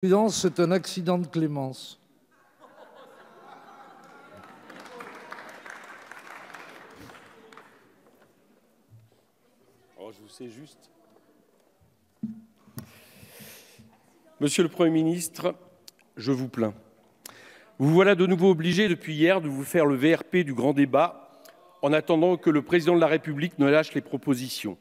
C'est un accident de clémence. Oh, je vous sais juste. Monsieur le Premier ministre, je vous plains. Vous voilà de nouveau obligé depuis hier de vous faire le VRP du grand débat en attendant que le président de la République ne lâche les propositions.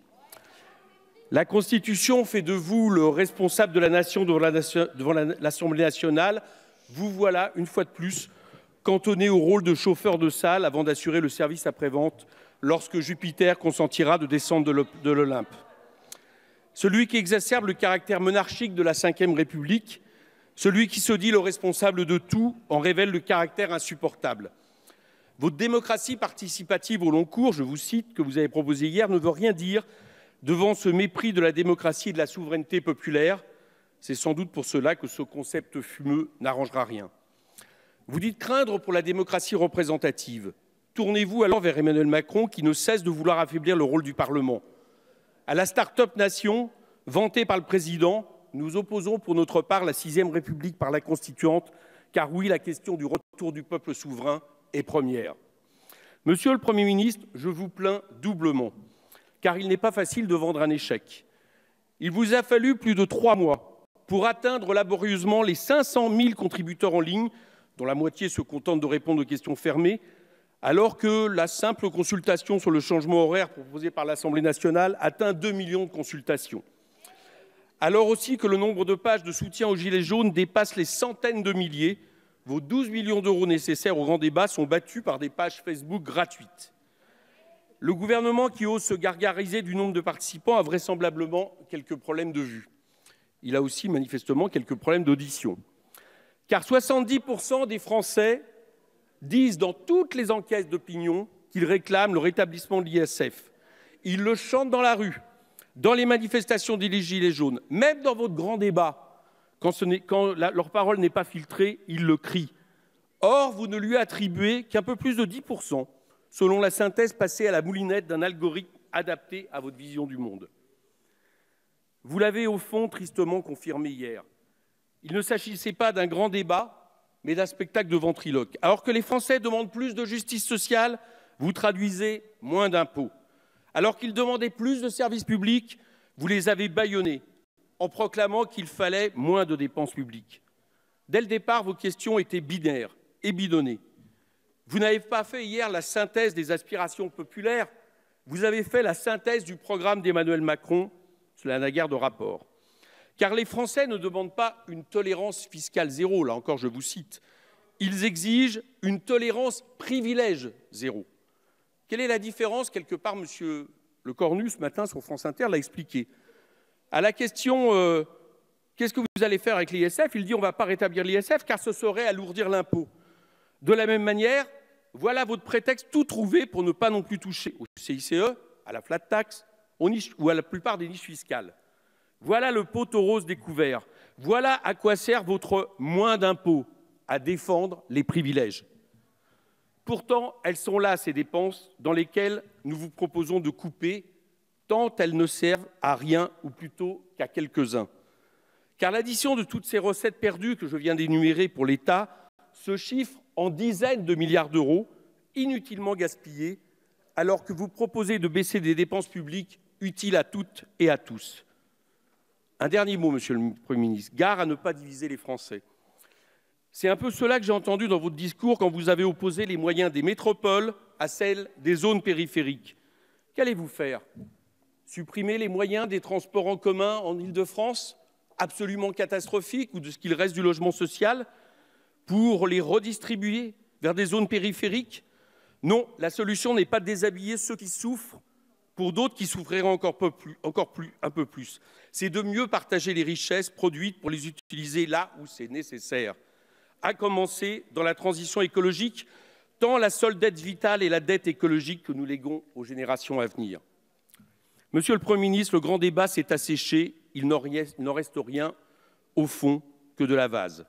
La Constitution fait de vous le responsable de la nation devant l'Assemblée nationale. Vous voilà, une fois de plus, cantonné au rôle de chauffeur de salle avant d'assurer le service après-vente lorsque Jupiter consentira de descendre de l'Olympe. Celui qui exacerbe le caractère monarchique de la Ve République, celui qui se dit le responsable de tout, en révèle le caractère insupportable. Votre démocratie participative au long cours, je vous cite, que vous avez proposée hier, ne veut rien dire devant ce mépris de la démocratie et de la souveraineté populaire. C'est sans doute pour cela que ce concept fumeux n'arrangera rien. Vous dites craindre pour la démocratie représentative. Tournez-vous alors vers Emmanuel Macron qui ne cesse de vouloir affaiblir le rôle du Parlement. À la start-up nation, vantée par le président, nous opposons pour notre part la Sixième République par la Constituante, car oui, la question du retour du peuple souverain est première. Monsieur le Premier ministre, je vous plains doublement, car il n'est pas facile de vendre un échec. Il vous a fallu plus de 3 mois pour atteindre laborieusement les 500 000 contributeurs en ligne, dont la moitié se contente de répondre aux questions fermées, alors que la simple consultation sur le changement horaire proposé par l'Assemblée nationale atteint 2 millions de consultations. Alors aussi que le nombre de pages de soutien aux Gilets jaunes dépasse les centaines de milliers, vos 12 millions d'euros nécessaires au grand débat sont battus par des pages Facebook gratuites. Le gouvernement qui ose se gargariser du nombre de participants a vraisemblablement quelques problèmes de vue. Il a aussi manifestement quelques problèmes d'audition. Car 70% des Français disent dans toutes les enquêtes d'opinion qu'ils réclament le rétablissement de l'ISF. Ils le chantent dans la rue, dans les manifestations des Gilets jaunes, même dans votre grand débat. Quand leur parole n'est pas filtrée, ils le crient. Or, vous ne lui attribuez qu'un peu plus de 10%, selon la synthèse passée à la moulinette d'un algorithme adapté à votre vision du monde. Vous l'avez au fond tristement confirmé hier. Il ne s'agissait pas d'un grand débat, mais d'un spectacle de ventriloque. Alors que les Français demandent plus de justice sociale, vous traduisez moins d'impôts. Alors qu'ils demandaient plus de services publics, vous les avez bâillonnés en proclamant qu'il fallait moins de dépenses publiques. Dès le départ, vos questions étaient binaires et bidonnées. Vous n'avez pas fait hier la synthèse des aspirations populaires, vous avez fait la synthèse du programme d'Emmanuel Macron, cela n'a guère de rapport. Car les Français ne demandent pas une tolérance fiscale zéro, là encore je vous cite. Ils exigent une tolérance privilège zéro. Quelle est la différence? Quelque part, M. Lecornu, ce matin, sur France Inter, l'a expliqué. À la question qu'est-ce que vous allez faire avec l'ISF, il dit on ne va pas rétablir l'ISF car ce serait alourdir l'impôt. De la même manière, voilà votre prétexte tout trouvé pour ne pas non plus toucher au CICE, à la flat tax ou à la plupart des niches fiscales. Voilà le poteau rose découvert. Voilà à quoi sert votre moins d'impôts, à défendre les privilèges. Pourtant, elles sont là, ces dépenses, dans lesquelles nous vous proposons de couper, tant elles ne servent à rien, ou plutôt qu'à quelques-uns. Car l'addition de toutes ces recettes perdues que je viens d'énumérer pour l'État se chiffre en dizaines de milliards d'euros, inutilement gaspillés, alors que vous proposez de baisser des dépenses publiques utiles à toutes et à tous. Un dernier mot, Monsieur le Premier ministre, gare à ne pas diviser les Français. C'est un peu cela que j'ai entendu dans votre discours quand vous avez opposé les moyens des métropoles à celles des zones périphériques. Qu'allez-vous faire? Supprimer les moyens des transports en commun en Île-de-France, absolument catastrophiques, ou de ce qu'il reste du logement social, pour les redistribuer vers des zones périphériques? Non, la solution n'est pas de déshabiller ceux qui souffrent pour d'autres qui souffriraient un peu plus. C'est de mieux partager les richesses produites pour les utiliser là où c'est nécessaire. À commencer dans la transition écologique, tant la seule dette vitale est la dette écologique que nous léguons aux générations à venir. Monsieur le Premier ministre, le grand débat s'est asséché, il n'en reste rien au fond que de la vase.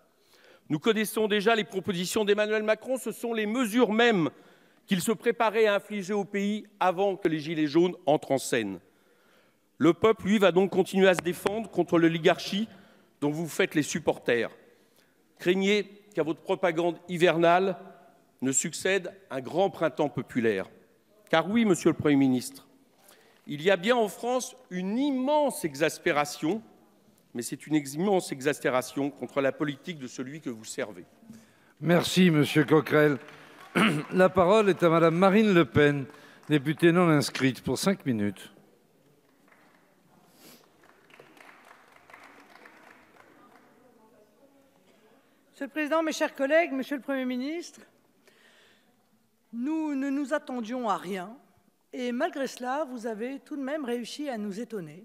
Nous connaissons déjà les propositions d'Emmanuel Macron, ce sont les mesures mêmes qu'il se préparait à infliger au pays avant que les Gilets jaunes entrent en scène. Le peuple, lui, va donc continuer à se défendre contre l'oligarchie dont vous faites les supporters. Craignez qu'à votre propagande hivernale ne succède un grand printemps populaire. Car oui, Monsieur le Premier ministre, il y a bien en France une immense exaspération, mais c'est une immense exaspération contre la politique de celui que vous servez. Merci, Monsieur Coquerel. La parole est à Madame Marine Le Pen, députée non inscrite, pour 5 minutes. Monsieur le Président, mes chers collègues, Monsieur le Premier ministre, nous ne nous attendions à rien et malgré cela, vous avez tout de même réussi à nous étonner.